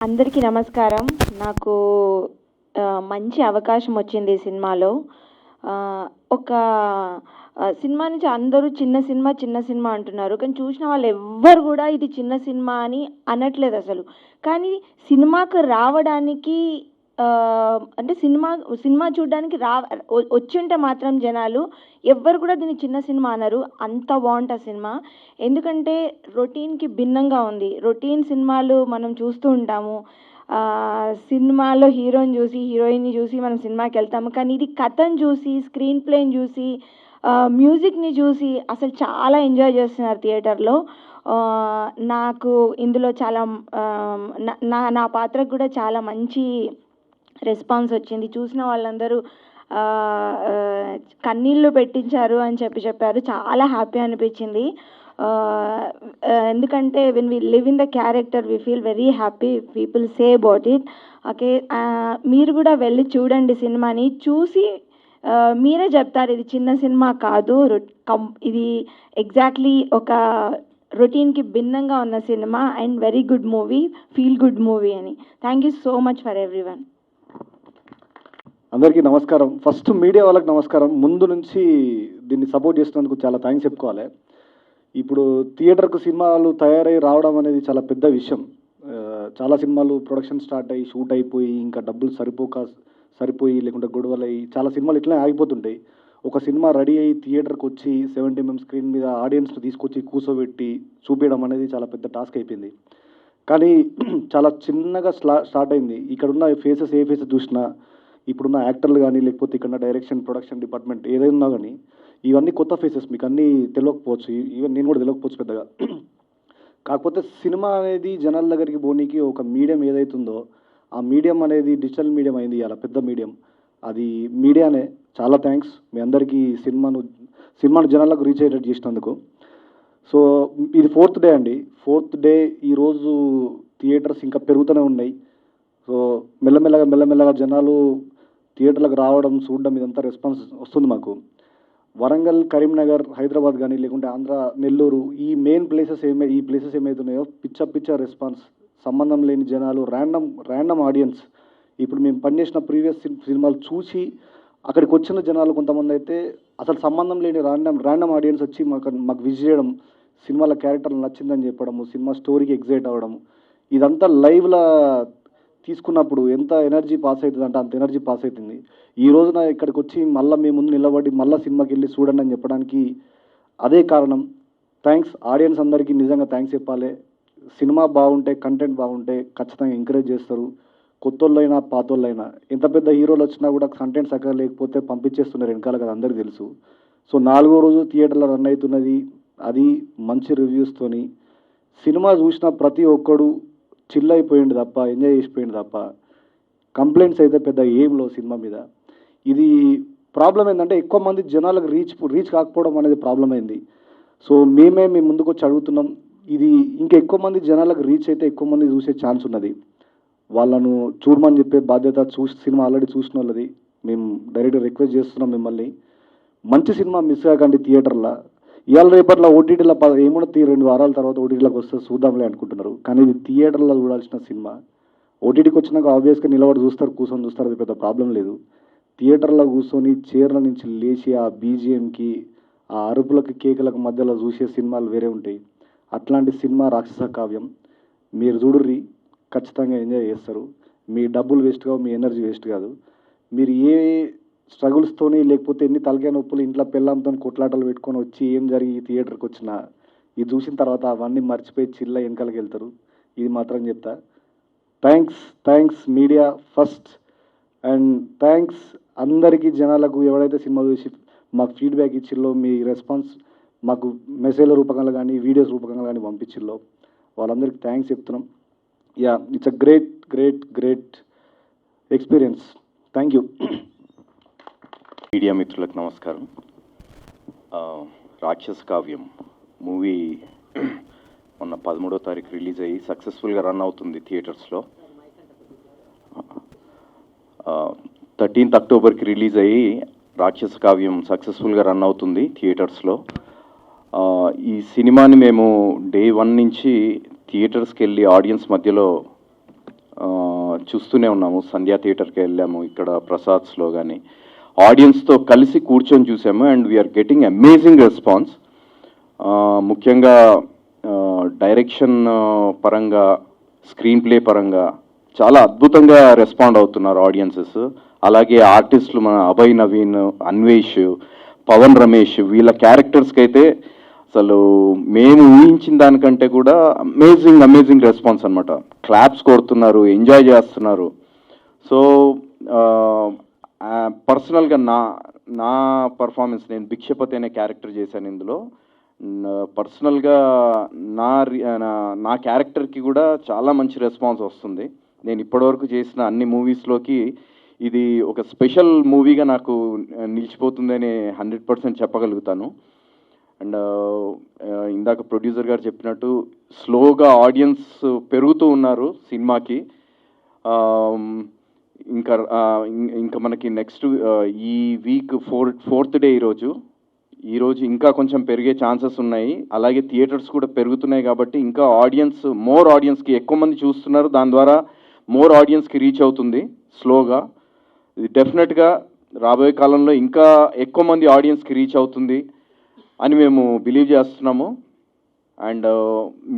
అందరికీ నమస్కారం. నాకు మంచి అవకాశం వచ్చింది ఈ సినిమాలో. ఒక సినిమా నుంచి అందరూ చిన్న సినిమా అంటున్నారు. కానీ చూసిన వాళ్ళు ఎవ్వరు గూడా ఇది చిన్న సినిమా అని అనట్లేదసలు. కానీ సినిమాకి రావడానికి అంటే సినిమా చూడ్డానికి వచ్చుంటే మాత్రం జనాలు ఎవ్వరు కూడా దీన్ని చిన్న సినిమా అనరు. అంత బావుంటది సినిమా. ఎందుకంటే రొటీన్‌కి భిన్నంగా ఉంది. రొటీన్ సినిమాలు మనం చూస్తూ ఉంటాము. సినిమాలో హీరోని చూసి, హీరోయిన్‌ని చూసి మనం సినిమాకెళ్తాము. కానీ ఇది కథను చూసి, స్క్రీన్ ప్లేని చూసి, మ్యూజిక్‌ని చూసి అసలు చాలా ఎంజాయ్ చేస్తున్నారు థియేటర్‌లో. నాకు ఇందులో చాలా నా పాత్రకు కూడా చాలా మంచి రెస్పాన్స్ వచ్చింది. చూసిన వాళ్ళందరూ కన్నీళ్ళు పెట్టించారు అని చెప్పారు. చాలా హ్యాపీ అనిపించింది. ఎందుకంటే when we live in the character we feel very happy. People say about it. Okay, మీరు కూడా వెళ్ళి చూడండి సినిమాని. చూసి మీరే చెప్తారు ఇది చిన్న సినిమా కాదు, ఇది ఎగ్జాక్ట్లీ ఒక రొటీన్‌కి భిన్నంగా ఉన్న cinema and very good movie, feel good movie అని. Thank you so much for everyone. అందరికీ నమస్కారం. ఫస్ట్ మీడియా వాళ్ళకి నమస్కారం. ముందు నుంచి దీన్ని సపోర్ట్ చేసినందుకు చాలా థ్యాంక్స్ చెప్పుకోవాలి. ఇప్పుడు థియేటర్కు సినిమాలు తయారై రావడం అనేది చాలా పెద్ద విషయం. చాలా సినిమాలు ప్రొడక్షన్ స్టార్ట్ అయ్యి షూట్ అయిపోయి ఇంకా డబ్బులు సరిపోయి లేకుంటే గొడవలయ్యి చాలా సినిమాలు ఇట్లనే ఆగిపోతుంటాయి. ఒక సినిమా రెడీ అయ్యి థియేటర్కి వచ్చి 70 mm స్క్రీన్ మీద ఆడియన్స్ని తీసుకొచ్చి కూర్చోబెట్టి చూపించడం అనేది చాలా పెద్ద టాస్క్ అయిపోయింది. కానీ చాలా చిన్నగా స్టార్ట్ అయింది. ఇక్కడున్న ఫేసెస్ ఏ ఫేసెస్ చూసినా, ఇప్పుడున్న యాక్టర్లు కానీ లేకపోతే ఇక్కడ డైరెక్షన్ ప్రొడక్షన్ డిపార్ట్మెంట్ ఏదైనా కానీ ఇవన్నీ కొత్త ఫేసెస్, మీకు అన్నీ తెలియకపోవచ్చు, ఈవెన్ నేను కూడా తెలియకపోవచ్చు పెద్దగా. కాకపోతే సినిమా అనేది జనాల దగ్గరికి పోనీకి ఒక మీడియం ఏదైతుందో ఆ మీడియం అనేది డిజిటల్ మీడియం అయింది. అలా పెద్ద మీడియం అది మీడియానే. చాలా థ్యాంక్స్ మీ అందరికీ సినిమాను జనాలకు రీచ్ అయ్యేటట్టు చేసినందుకు. సో ఇది 4th డే అండి. 4th డే ఈరోజు థియేటర్స్ ఇంకా పెరుగుతూనే ఉన్నాయి. సో మెల్లమెల్లగా జనాలు థియేటర్లకు రావడం, చూడడం ఇదంతా రెస్పాన్స్ వస్తుంది మాకు. వరంగల్, కరీంనగర్, హైదరాబాద్ కానీ లేకుంటే ఆంధ్ర, నెల్లూరు ఈ మెయిన్ ప్లేసెస్ ఏమైతున్నాయో పిచ్చ రెస్పాన్స్, సంబంధం లేని జనాలు, ర్యాండమ్ ఆడియన్స్. ఇప్పుడు మేము పనిచేసిన ప్రీవియస్ సినిమాలు చూసి అక్కడికి వచ్చిన జనాలు కొంతమంది అయితే అసలు సంబంధం లేని ర్యాండమ్ ఆడియన్స్ వచ్చి మాకు విజిట్ చేయడం, సినిమాల క్యారెక్టర్లు నచ్చిందని చెప్పడము, సినిమా స్టోరీకి ఎగ్జైట్ అవ్వడము, ఇదంతా లైవ్లో తీసుకున్నప్పుడు ఎంత ఎనర్జీ పాస్ అవుతుంది అంటే అంత ఎనర్జీ పాస్ అవుతుంది. ఈ రోజున ఇక్కడికి వచ్చి మళ్ళీ మీ ముందు నిలబడి మళ్ళీ సినిమాకి వెళ్ళి చూడండి అని చెప్పడానికి అదే కారణం. థ్యాంక్స్ ఆడియన్స్ అందరికీ, నిజంగా థ్యాంక్స్ చెప్పాలి. సినిమా బాగుంటే, కంటెంట్ బాగుంటే ఖచ్చితంగా ఎంకరేజ్ చేస్తారు. కొత్తోళ్ళైనా పాతోళ్ళైనా, ఎంత పెద్ద హీరోలు వచ్చినా కూడా కంటెంట్ సరిగ్గా లేకపోతే పంపించేస్తున్నారు వెనకాల కదా, అందరికీ తెలుసు. సో 4వ రోజు థియేటర్లో రన్ అవుతున్నది, అది మంచి రివ్యూస్తోని. సినిమా చూసిన ప్రతి ఒక్కడు చిల్ అయిపోయింది తప్ప, ఎంజాయ్ చేసిపోయింది తప్ప కంప్లైంట్స్ అయితే పెద్ద ఏం లేవు సినిమా మీద. ఇది ప్రాబ్లం ఏంటంటే ఎక్కువ మంది జనాలకు రీచ్ కాకపోవడం అనేది ప్రాబ్లం అయింది. సో మీ ముందుకు వచ్చి అడుగుతున్నాం, ఇది ఇంకా ఎక్కువ మంది జనాలకు రీచ్ అయితే ఎక్కువ మంది చూసే ఛాన్స్ ఉన్నది. వాళ్ళను చూడమని చెప్పే బాధ్యత సినిమా ఆల్రెడీ చూసిన వాళ్ళది. మేము డైరెక్ట్గా రిక్వెస్ట్ చేస్తున్నాం మిమ్మల్ని, మంచి సినిమా మిస్ కాకండి థియేటర్లో. ఇవాళ రేపట్లో ఓటీటీలో ఏమన్నా 2 వారాల తర్వాత ఓటీటీలోకి వస్తే చూద్దాంలే అనుకుంటున్నారు. కానీ ఇది థియేటర్లో చూడాల్సిన సినిమా. ఓటీటీకి వచ్చినాక ఆబ్వియస్గా నిలబడి కూర్చొని చూస్తారు, అది పెద్ద ప్రాబ్లం లేదు. థియేటర్లో కూర్చొని చైర్ల నుంచి లేచి ఆ బీజిఎంకి, ఆ అరుపులకి, కేకలకు మధ్యలో చూసే సినిమాలు వేరే ఉంటాయి. అట్లాంటి సినిమా రాక్షస కావ్యం. మీరు చూడుర్రి, ఖచ్చితంగా ఎంజాయ్ చేస్తారు. మీ డబ్బులు వేస్ట్ కావు, మీ ఎనర్జీ వేస్ట్ కాదు. మీరు ఏ స్ట్రగుల్స్తోని లేకపోతే ఎన్ని తలకాయ నొప్పులు ఇంట్లో పిల్లలతో కొట్లాటలు పెట్టుకొని వచ్చి ఏం జరిగి థియేటర్కి వచ్చినా ఇది చూసిన తర్వాత అవన్నీ మర్చిపోయి చిల్ల వెనకాలకి వెళ్తారు. ఇది మాత్రం చెప్తా. Thanks media first, and thanks అందరికీ జనాలకు ఎవరైతే సినిమా చూసి మాకు ఫీడ్బ్యాక్ ఇచ్చిల్లో, మీ రెస్పాన్స్ మాకు మెసేజ్ల రూపకంలో కానీ వీడియోస్ రూపకంలో కానీ పంపించిల్లో వాళ్ళందరికీ థ్యాంక్స్ చెప్తున్నాం. Yeah, it's a great experience. Thank you. Media మిత్రులకు నమస్కారం. రాక్షస కావ్యం మూవీ మొన్న 13వ తారీఖు రిలీజ్ అయ్యి సక్సెస్ఫుల్గా రన్ అవుతుంది థియేటర్స్లో. 13th అక్టోబర్కి రిలీజ్ అయ్యి రాక్షస కావ్యం సక్సెస్ఫుల్గా రన్ అవుతుంది థియేటర్స్లో. ఈ సినిమాని మేము డే 1 నుంచి థియేటర్స్కి వెళ్ళి ఆడియన్స్ మధ్యలో చూస్తూనే ఉన్నాము. సంధ్యా థియేటర్కి వెళ్ళాము, ఇక్కడ ప్రసాద్స్లో కానీ ఆడియన్స్తో కలిసి కూర్చొని చూసాము. And we are getting amazing response. ముఖ్యంగా డైరెక్షన్ పరంగా, స్క్రీన్ ప్లే పరంగా చాలా అద్భుతంగా రెస్పాండ్ అవుతున్నారు ఆడియన్సెస్. అలాగే ఆర్టిస్టులు మన అభయ్ నవీన్, అన్వేష్, పవన్ రమేష్, వీళ్ళ క్యారెక్టర్స్కి అయితే అసలు మేము ఊహించిన దానికంటే కూడా అమేజింగ్ రెస్పాన్స్ అనమాట. క్లాప్స్ కొడుతున్నారు, ఎంజాయ్ చేస్తున్నారు. సో పర్సనల్గా నా పర్ఫార్మెన్స్, నేను భిక్షపతి అనే క్యారెక్టర్ చేశాను ఇందులో. పర్సనల్గా నా క్యారెక్టర్కి కూడా చాలా మంచి రెస్పాన్స్ వస్తుంది. నేను ఇప్పటివరకు చేసిన అన్ని మూవీస్లోకి ఇది ఒక స్పెషల్ మూవీగా నాకు నిలిచిపోతుందని 100% చెప్పగలుగుతాను. అండ్ ఇందాక ప్రొడ్యూసర్ గారు చెప్పినట్టు స్లోగా ఆడియన్స్ పెరుగుతూ ఉన్నారు సినిమాకి. ఇంకా మనకి నెక్స్ట్ ఈ వీక్ 4th డే ఈరోజు ఇంకా కొంచెం పెరిగే ఛాన్సెస్ ఉన్నాయి. అలాగే థియేటర్స్ కూడా పెరుగుతున్నాయి కాబట్టి ఇంకా మోర్ ఆడియన్స్కి ఎక్కువ మంది చూస్తున్నారు. దాని ద్వారా మోర్ ఆడియన్స్కి రీచ్ అవుతుంది స్లోగా. ఇది డెఫినెట్గా రాబోయే కాలంలో ఇంకా ఎక్కువ మంది ఆడియన్స్కి రీచ్ అవుతుంది అని మేము బిలీవ్ చేస్తున్నాము. అండ్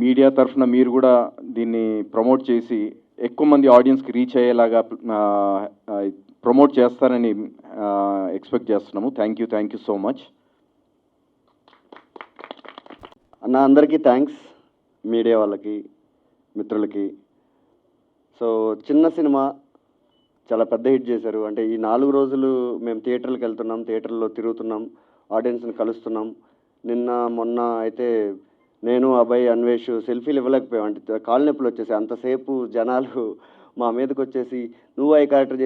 మీడియా తరఫున మీరు కూడా దీన్ని ప్రమోట్ చేసి ఎక్కువ మంది ఆడియన్స్కి రీచ్ అయ్యేలాగా ప్రమోట్ చేస్తారని ఎక్స్పెక్ట్ చేస్తున్నాము. Thank you so much. అన్న అందరికీ థ్యాంక్స్, మీడియా వాళ్ళకి, మిత్రులకి. సో చిన్న సినిమా చాలా పెద్ద హిట్ చేశారు. అంటే ఈ 4 రోజులు మేము థియేటర్లకు వెళ్తున్నాం, థియేటర్లో తిరుగుతున్నాం, ఆడియన్స్ని కలుస్తున్నాం. నిన్న మొన్న అయితే నేను, అభయ్, అన్వేష్ సెల్ఫీలు ఇవ్వలేకపోయాం. అంటే కాళ్ళు నొప్పులు వచ్చేసి అంతసేపు జనాలు మా మీదకి వచ్చేసి నువ్వే క్యారెక్టర్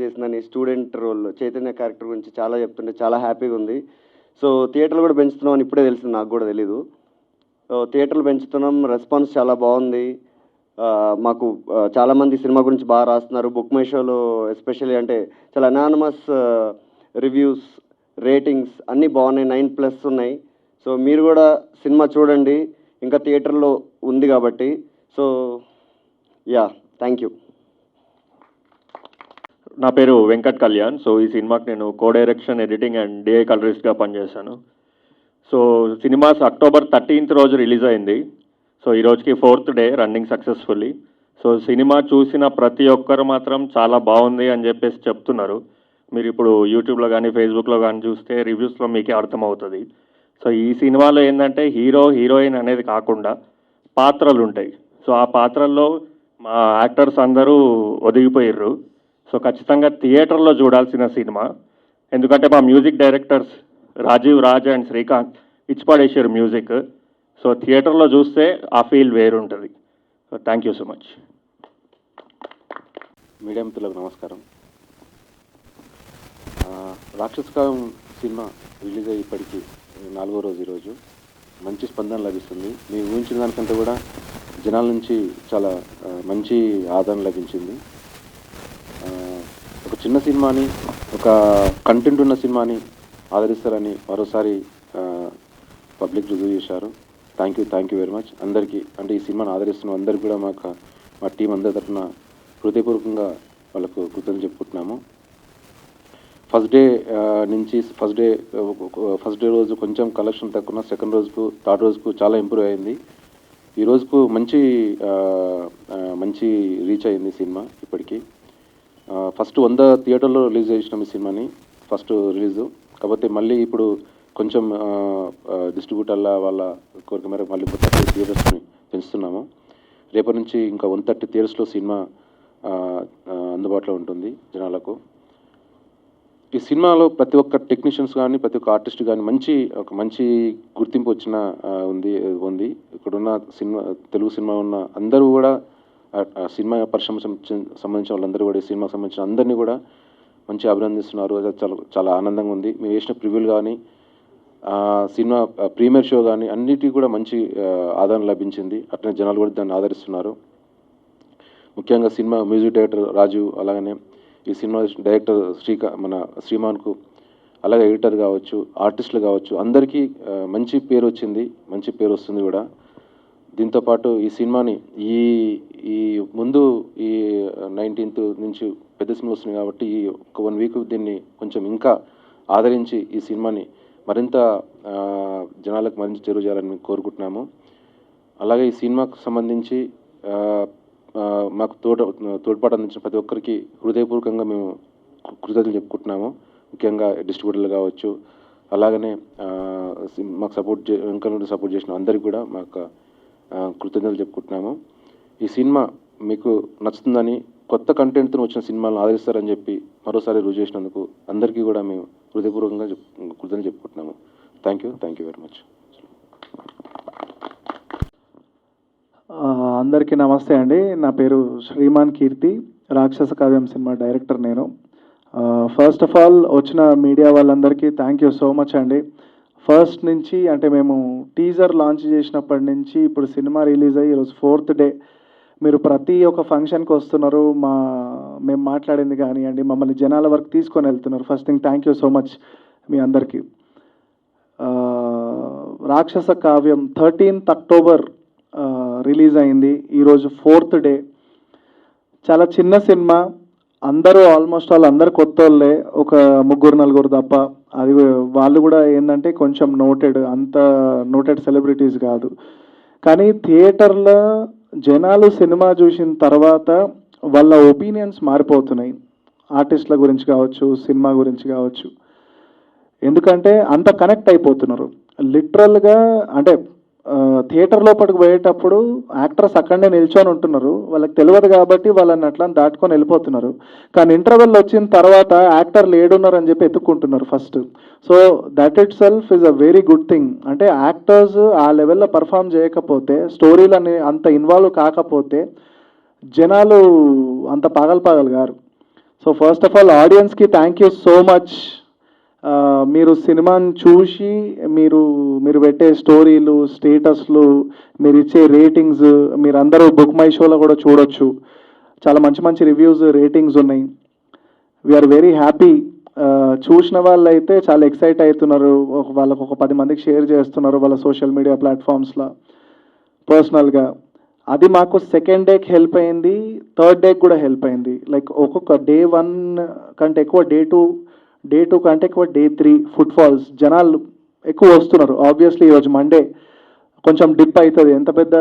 చేసిందని స్టూడెంట్ రోల్ చైతన్య క్యారెక్టర్ గురించి చాలా చెప్తుంటే చాలా హ్యాపీగా ఉంది. సో థియేటర్లు కూడా పెంచుతున్నాం అని ఇప్పుడే తెలిసింది, నాకు కూడా తెలీదు. సో థియేటర్లు పెంచుతున్నాం, రెస్పాన్స్ చాలా బాగుంది. మాకు చాలామంది సినిమా గురించి బాగా రాస్తున్నారు. బుక్ మై షోలో ఎస్పెషల్లీ అంటే చాలా అనానమస్ రివ్యూస్, రేటింగ్స్ అన్నీ బాగున్నాయి, 9+ ఉన్నాయి. సో మీరు కూడా సినిమా చూడండి, ఇంకా థియేటర్లో ఉంది కాబట్టి. So thank you. నా పేరు వెంకట్ కళ్యాణ్. సో ఈ సినిమాకి నేను కో డైరెక్షన్, ఎడిటింగ్ అండ్ డిఐ కలరిస్ట్గా పనిచేశాను. సో సినిమాస్ అక్టోబర్ 13th రోజు రిలీజ్ అయింది. సో ఈ రోజుకి 4th day running successfully. So cinema చూసిన ప్రతి ఒక్కరు మాత్రం చాలా బాగుంది అని చెప్పేసి చెప్తున్నారు. మీరు ఇప్పుడు యూట్యూబ్లో కానీ ఫేస్బుక్లో కానీ చూస్తే రివ్యూస్లో మీకే అర్థమవుతుంది. సో ఈ సినిమాలో ఏంటంటే హీరోయిన్ అనేది కాకుండా పాత్రలు ఉంటాయి. సో ఆ పాత్రల్లో మా యాక్టర్స్ అందరూ ఒదిగిపోయారు. సో ఖచ్చితంగా థియేటర్లో చూడాల్సిన సినిమా. ఎందుకంటే మా music directors Rajeev Raj and Srikanth ఇచ్చిపడేసారు మ్యూజిక్. సో థియేటర్లో చూస్తే ఆ ఫీల్ వేరుంటుంది. So thank you so much. Media మిత్రులకు నమస్కారం. రాక్షసకాలం సినిమా రిలీజ్ అయ్యి ఇప్పటికీ 4వ రోజు ఈరోజు. మంచి స్పందన లభిస్తుంది. మేము ఊహించిన దానికంటే కూడా జనాల నుంచి చాలా మంచి ఆదరణ లభించింది. ఒక చిన్న సినిమాని, ఒక కంటెంట్ ఉన్న సినిమాని ఆదరిస్తారని మరోసారి పబ్లిక్ రుజువు చేశారు. థ్యాంక్ యూ వెరీ మచ్ అందరికీ. అంటే ఈ సినిమాని ఆదరిస్తున్న అందరికీ కూడా మా టీం అందరి తరఫున హృదయపూర్వకంగా వాళ్ళకు కృతజ్ఞతలు చెప్పుకుంటున్నాము. ఫస్ట్ డే రోజు కొంచెం కలెక్షన్ తక్కువ, సెకండ్ రోజుకు, థర్డ్ రోజుకు చాలా ఇంప్రూవ్ అయింది. ఈ రోజుకు మంచి రీచ్ అయింది సినిమా. ఇప్పటికీ ఫస్ట్ 100 థియేటర్లో రిలీజ్ చేసినాం ఈ సినిమాని, ఫస్ట్ రిలీజు. కాకపోతే మళ్ళీ ఇప్పుడు కొంచెం డిస్ట్రిబ్యూటర్ల వాళ్ళ కోరిక మేరకు మళ్ళీ 30 థియేటర్స్ని పెంచుతున్నాము. రేపటి నుంచి ఇంకా 130 థియేటర్స్లో సినిమా అందుబాటులో ఉంటుంది జనాలకు. ఈ సినిమాలో ప్రతి ఒక్క టెక్నీషియన్స్ కానీ, ప్రతి ఒక్క ఆర్టిస్ట్ కానీ మంచి గుర్తింపు ఉంది. ఇక్కడున్న తెలుగు సినిమా ఉన్న అందరూ కూడా, సినిమా పరిశ్రమ సంబంధించిన వాళ్ళందరూ కూడా, ఈ సినిమాకి సంబంధించిన అందరినీ కూడా మంచి అభినందిస్తున్నారు. అది చాలా ఆనందంగా ఉంది. మేము వేసిన ప్రివ్యూలు కానీ, సినిమా ప్రీమియర్ షో కానీ అన్నిటికీ కూడా మంచి ఆదరణ లభించింది. అట్లనే జనాలు కూడా దాన్ని ఆదరిస్తున్నారు. ముఖ్యంగా సినిమా మ్యూజిక్ డైరెక్టర్ రాజు, అలాగనే ఈ సినిమా డైరెక్టర్ శ్రీమాన్కు, అలాగే ఎడిటర్ కావచ్చు, ఆర్టిస్టులు కావచ్చు, అందరికీ మంచి పేరు వచ్చింది, మంచి పేరు వస్తుంది కూడా. దీంతోపాటు ఈ సినిమాని ఈ 19th నుంచి పెద్ద సినిమా వస్తుంది కాబట్టి ఈ ఒక 1 వీక్ దీన్ని కొంచెం ఇంకా ఆదరించి ఈ సినిమాని మరింత జనాలకు మరింత చేరువ చేయాలని కోరుకుంటున్నాము. అలాగే ఈ సినిమాకు సంబంధించి మాకు తోడ్పాటు అందించిన ప్రతి ఒక్కరికి హృదయపూర్వకంగా మేము కృతజ్ఞతలు చెప్పుకుంటున్నాము. ముఖ్యంగా డిస్ట్రిబ్యూటర్లు కావచ్చు, అలాగనే మాకు ఇంకా నుండి సపోర్ట్ చేసిన అందరికీ కూడా మాకు కృతజ్ఞతలు చెప్పుకుంటున్నాము. ఈ సినిమా మీకు నచ్చుతుందని, కొత్త కంటెంట్తో వచ్చిన సినిమాలను ఆదరిస్తారని చెప్పి మరోసారి రుజువు చేసినందుకు అందరికీ కూడా మేము హృదయపూర్వకంగా కృతజ్ఞతలు చెప్పుకుంటున్నాము. Thank you very much. అందరికీ నమస్తే అండి. నా పేరు శ్రీమాన్ కీర్తి, రాక్షస కావ్యం సినిమా డైరెక్టర్ నేను. ఫస్ట్ ఆఫ్ ఆల్ వచ్చిన మీడియా వాళ్ళందరికీ థ్యాంక్ యూ సో మచ్ అండి. ఫస్ట్ నుంచి అంటే మేము టీజర్ లాంచ్ చేసినప్పటి నుంచి ఇప్పుడు సినిమా రిలీజ్ అయ్యి ఈరోజు 4th డే మీరు ప్రతి ఒక్క ఫంక్షన్కి వస్తున్నారు. మేము మాట్లాడింది కానివ్వండి, మమ్మల్ని జనాల వరకు తీసుకొని వెళ్తున్నారు. First thing thank you so much మీ అందరికీ. రాక్షస కావ్యం 13th అక్టోబర్ రిలీజ్ అయింది. ఈరోజు 4th డే. చాలా చిన్న సినిమా, అందరూ ఆల్మోస్ట్ అందరు కొత్త వాళ్ళే, ఒక 3-4 తప్ప. అది వాళ్ళు కూడా ఏంటంటే కొంచెం అంత నోటెడ్ సెలబ్రిటీస్ కాదు. కానీ థియేటర్లో జనాలు సినిమా చూసిన తర్వాత వాళ్ళ ఒపీనియన్స్ మారిపోతున్నాయి, ఆర్టిస్టుల గురించి కావచ్చు, సినిమా గురించి కావచ్చు. ఎందుకంటే అంత కనెక్ట్ అయిపోతున్నారు లిటరల్గా. అంటే థియేటర్ లోపలికి పోయేటప్పుడు యాక్టర్స్ అక్కడనే నిల్చొని ఉంటున్నారు, వాళ్ళకి తెలియదు కాబట్టి వాళ్ళని అట్లా దాటుకొని వెళ్ళిపోతున్నారు. కానీ ఇంటర్వెల్ వచ్చిన తర్వాత యాక్టర్లు ఏడున్నారు అని చెప్పి ఎత్తుక్కుంటున్నారు first. So that itself is a very good thing. అంటే యాక్టర్స్ ఆ లెవెల్లో పర్ఫామ్ చేయకపోతే, స్టోరీలని అంత ఇన్వాల్వ్ కాకపోతే జనాలు అంత పాగలు గారు. సో ఫస్ట్ ఆఫ్ ఆల్ ఆడియన్స్కి థ్యాంక్ యూ సో మచ్. మీరు సినిమాని చూసి మీరు పెట్టే స్టోరీలు, స్టేటస్లు, మీరు ఇచ్చే రేటింగ్స్, మీరందరూ బుక్ మై షోలో కూడా చూడొచ్చు. చాలా మంచి రివ్యూస్, రేటింగ్స్ ఉన్నాయి. We are very happy. చూసిన వాళ్ళు అయితే చాలా ఎక్సైట్ అవుతున్నారు. వాళ్ళకు ఒక 10 మందికి షేర్ చేస్తున్నారు వాళ్ళ సోషల్ మీడియా ప్లాట్ఫామ్స్లో పర్సనల్గా. అది మాకు 2nd డేకి హెల్ప్ అయింది, 3rd డేకి కూడా హెల్ప్ అయింది. లైక్ ఒక్కొక్క డే 1 కంటే ఎక్కువ డే 2 కంటే ఎక్కువ డే 3 ఫుట్ఫాల్స్, జనాలు ఎక్కువ వస్తున్నారు. ఆబ్వియస్లీ ఈరోజు మండే కొంచెం డిప్ అవుతుంది, ఎంత పెద్ద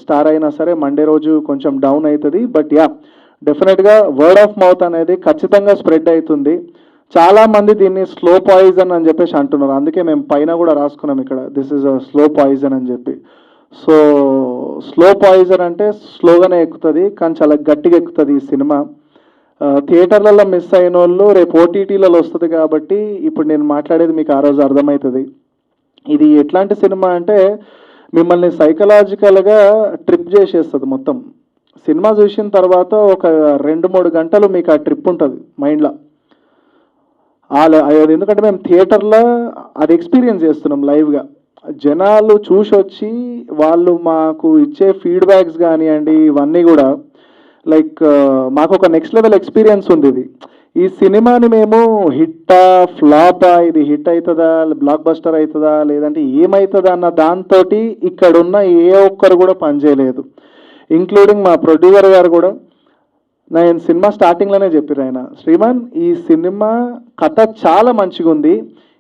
స్టార్ అయినా సరే మండే రోజు కొంచెం డౌన్ అవుతుంది. బట్ యా, డెఫినెట్గా వర్డ్ ఆఫ్ మౌత్ అనేది ఖచ్చితంగా స్ప్రెడ్ అవుతుంది. చాలామంది దీన్ని స్లో పాయిజన్ అని చెప్పేసి అంటున్నారు. అందుకే మేము పైన కూడా రాసుకున్నాం ఇక్కడ, this is a slow poison అని చెప్పి. సో స్లో పాయిజన్ అంటే స్లోగానే ఎక్కుతుంది, కానీ చాలా గట్టిగా ఎక్కుతుంది ఈ సినిమా. థియేటర్లలో మిస్ అయిన వాళ్ళు రేపు ఓటీటీలలో వస్తుంది కాబట్టి ఇప్పుడు నేను మాట్లాడేది మీకు ఆ రోజు అర్థమవుతుంది. ఇది ఎట్లాంటి సినిమా అంటే మిమ్మల్ని సైకలాజికల్గా ట్రిప్ చేసేస్తుంది మొత్తం. సినిమా చూసిన తర్వాత ఒక 2-3 గంటలు మీకు ఆ ట్రిప్ ఉంటుంది మైండ్లో. ఎందుకంటే మేము థియేటర్లో అది ఎక్స్పీరియన్స్ చేస్తున్నాం లైవ్గా. జనాలు చూసి వచ్చి వాళ్ళు మాకు ఇచ్చే ఫీడ్బ్యాక్స్ కానివ్వండి, ఇవన్నీ కూడా లైక్ మాకు ఒక నెక్స్ట్ లెవెల్ ఎక్స్పీరియన్స్ ఉంది. ఈ సినిమాని మేము హిట్టా ఫ్లాపా, ఇది హిట్ అవుతుందా, బ్లాక్ బస్టర్ అవుతుందా, లేదంటే ఏమవుతుందా అన్న దాంతో ఇక్కడున్న ఏ ఒక్కరు కూడా పనిచేయలేదు, ఇంక్లూడింగ్ మా ప్రొడ్యూసర్ గారు కూడా. నేను సినిమా స్టార్టింగ్లోనే చెప్పారు ఆయన, శ్రీమాన్ ఈ సినిమా కథ చాలా మంచిగా ఉంది,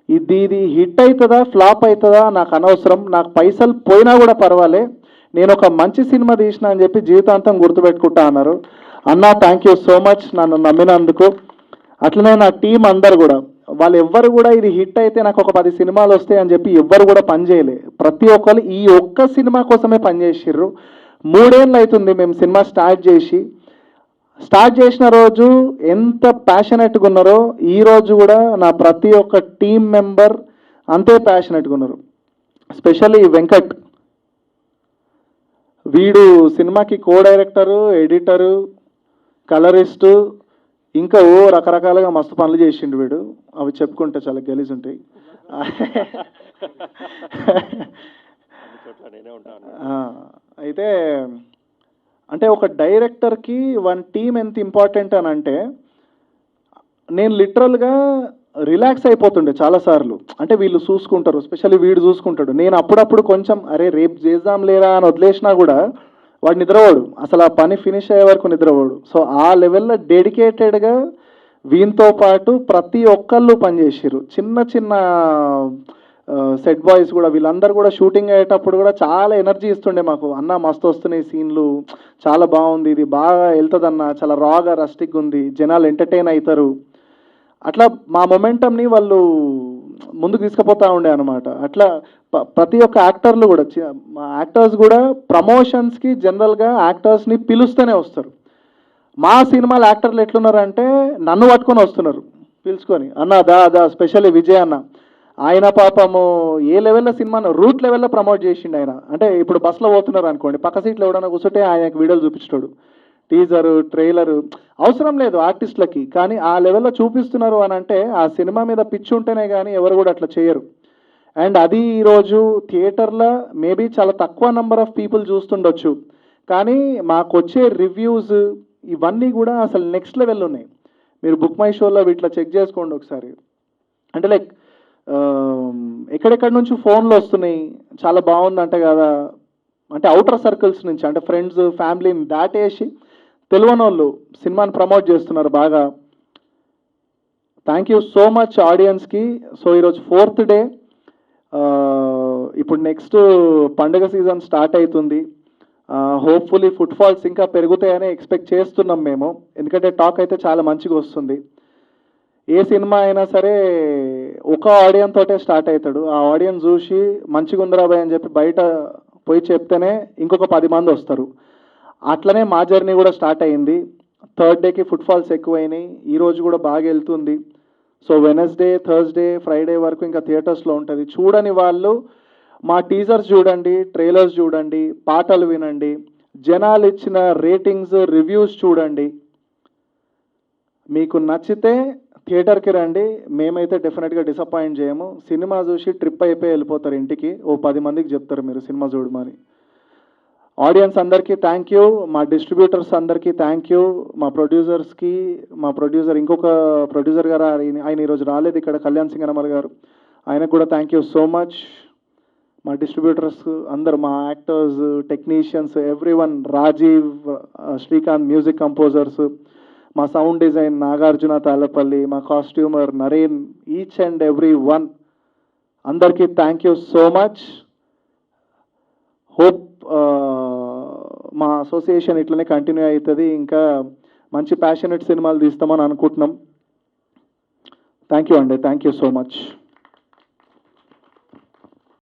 ఇది హిట్ అవుతుందా ఫ్లాప్ అవుతుందా నాకు అనవసరం, నాకు పైసలు పోయినా కూడా పర్వాలే, నేను ఒక మంచి సినిమా తీసిన అని చెప్పి జీవితాంతం గుర్తుపెట్టుకుంటా అన్నారు. అన్న థ్యాంక్ యూ సో మచ్ నన్ను నమ్మినందుకు. అట్లనే నా టీం అందరు కూడా, వాళ్ళు ఎవ్వరు కూడా ఇది హిట్ అయితే నాకు ఒక 10 సినిమాలు వస్తాయి అని చెప్పి ఎవ్వరు కూడా పనిచేయలే. ప్రతి ఒక్కరు ఈ ఒక్క సినిమా కోసమే పనిచేసిర్రు. 3 ఏళ్ళు అవుతుంది మేము సినిమా స్టార్ట్ చేసిన రోజు ఎంత ప్యాషనెట్గా ఉన్నారో ఈ రోజు కూడా నా ప్రతి ఒక్క టీం మెంబర్ అంతే ప్యాషనెట్గా ఉన్నారు. స్పెషల్లీ వెంకట్, వీడు సినిమాకి కో డైరెక్టరు, ఎడిటరు, కలరిస్టు, ఇంకా రకరకాలుగా మస్తు పనులు చేసిండు వీడు. అవి చెప్పుకుంటే చాలా గలీజ్ ఉంటాయి. అయితే అంటే ఒక డైరెక్టర్కి 1 టీం ఎంత ఇంపార్టెంట్ అని అంటే, నేను లిటరల్గా రిలాక్స్ అయిపోతుండే చాలాసార్లు. అంటే వీళ్ళు చూసుకుంటారు, స్పెషల్లీ వీడు చూసుకుంటాడు. నేను అప్పుడప్పుడు కొంచెం అరే రేపు చేద్దాం లేరా అని వదిలేసినా కూడా వాడు నిద్రపోడు, అసలు ఆ పని ఫినిష్ అయ్యే వరకు నిద్రపోడు. సో ఆ లెవెల్లో డెడికేటెడ్గా వీనితో పాటు ప్రతి ఒక్కళ్ళు పనిచేసారు. చిన్న చిన్న సెట్ బాయ్స్ కూడా, వీళ్ళందరూ కూడా షూటింగ్ అయ్యేటప్పుడు కూడా చాలా ఎనర్జీ ఇస్తుండే మాకు. అన్న మస్తు వస్తున్నాయి సీన్లు, చాలా బాగుంది, ఇది బాగా వెళ్తుందన్న, చాలా రాగా రస్టిక్ ఉంది, జనాలు ఎంటర్టైన్ అవుతారు. అట్లా మా మొమెంటమ్ని వాళ్ళు ముందుకు తీసుకుపోతూ ఉండే అనమాట. అట్లా ప్రతి ఒక్క యాక్టర్లు కూడా, మా యాక్టర్స్ కూడా ప్రమోషన్స్కి జనరల్గా యాక్టర్స్ని పిలుస్తూనే వస్తారు. మా సినిమాలో యాక్టర్లు ఎట్లున్నారంటే నన్ను పట్టుకొని వస్తున్నారు పిలుచుకొని, అన్న దా స్పెషల్లీ విజయ్ అన్న, ఆయన పాపము ఏ లెవెల్లో సినిమాను రూట్ లెవెల్లో ప్రమోట్ చేసిండు ఆయన. అంటే ఇప్పుడు బస్సులో పోతున్నారు అనుకోండి, పక్క సీట్లో ఎవడన్నా కూర్చుంటే ఆయనకు వీడియోలు చూపించాడు, టీజరు ట్రైలరు, అవసరం లేదు ఆర్టిస్టులకి, కానీ ఆ లెవెల్లో చూపిస్తున్నారు అని అంటే ఆ సినిమా మీద పిచ్చి ఉంటేనే కానీ ఎవరు కూడా అట్లా చేయరు. అండ్ అది ఈరోజు థియేటర్లో మేబీ చాలా తక్కువ నెంబర్ ఆఫ్ పీపుల్ చూస్తుండొచ్చు, కానీ మాకు వచ్చే రివ్యూస్ ఇవన్నీ కూడా అసలు నెక్స్ట్ లెవెల్ ఉన్నాయి. మీరు బుక్ మై షోలో వీటిలో చెక్ చేసుకోండి ఒకసారి. అంటే లైక్ ఎక్కడెక్కడ నుంచి ఫోన్లు వస్తున్నాయి, చాలా బాగుందంట కదా, అంటే అవుటర్ సర్కిల్స్ నుంచి, అంటే ఫ్రెండ్స్ ఫ్యామిలీని దాటేసి తెలియని వాళ్ళు సినిమాని ప్రమోట్ చేస్తున్నారు బాగా. థ్యాంక్ యూ సో మచ్ ఆడియన్స్కి. సో ఈరోజు 4th డే, ఇప్పుడు నెక్స్ట్ పండుగ సీజన్ స్టార్ట్ అవుతుంది. హోప్ఫుల్లీ ఫుట్ఫాల్స్ ఇంకా పెరుగుతాయని ఎక్స్పెక్ట్ చేస్తున్నాం మేము, ఎందుకంటే టాక్ అయితే చాలా మంచిగా వస్తుంది. ఏ సినిమా అయినా సరే ఒక ఆడియన్స్ తోటే స్టార్ట్ అవుతాడు, ఆ ఆడియన్స్ చూసి మంచిగా ఉందిరా బాయ్ అని చెప్పి బయట పోయి చెప్తేనే ఇంకొక 10 మంది వస్తారు. అట్లనే మా జర్నీ కూడా స్టార్ట్ అయ్యింది. 3rd డేకి ఫుట్ఫాల్స్ ఎక్కువైనాయి, ఈరోజు కూడా బాగా వెళ్తుంది. సో వెనస్డే, థర్స్డే, ఫ్రైడే వరకు ఇంకా థియేటర్స్లో ఉంటుంది. చూడని వాళ్ళు మా టీజర్స్ చూడండి, ట్రైలర్స్ చూడండి, పాటలు వినండి, జనాలు ఇచ్చిన రేటింగ్స్ రివ్యూస్ చూడండి. మీకు నచ్చితే థియేటర్కి రండి, మేమైతే డెఫినెట్గా డిసప్పాయింట్ చేయము. సినిమా చూసి ట్రిప్ అయిపోయి వెళ్ళిపోతారు ఇంటికి, ఓ 10 మందికి చెప్తారు మీరు సినిమా చూడమని. ఆడియన్స్ అందరికీ థ్యాంక్ యూ, మా డిస్ట్రిబ్యూటర్స్ అందరికీ థ్యాంక్ యూ, మా ప్రొడ్యూసర్స్కి, మా ప్రొడ్యూసర్ ఇంకొక ప్రొడ్యూసర్ గారు ఆయన ఈరోజు రాలేదు ఇక్కడ, కళ్యాణ్ సింగనమల్ గారు, ఆయనకు కూడా థ్యాంక్ యూ సో మచ్. మా డిస్ట్రిబ్యూటర్స్ అందరు, మా actors, technicians, everyone, Rajeev, Srikanth music composers, మా సౌండ్ డిజైన్ నాగార్జున తాలపల్లి, మా costumer Naren, each and every one అందరికీ thank you so much. Hope మా అసోసియేషన్ ఇట్లనే కంటిన్యూ అవుతుంది, ఇంకా మంచి ప్యాషనెట్ సినిమాలు తీస్తామని అనుకుంటున్నాం. థ్యాంక్ యూ అండి, థ్యాంక్ యూ సో మచ్.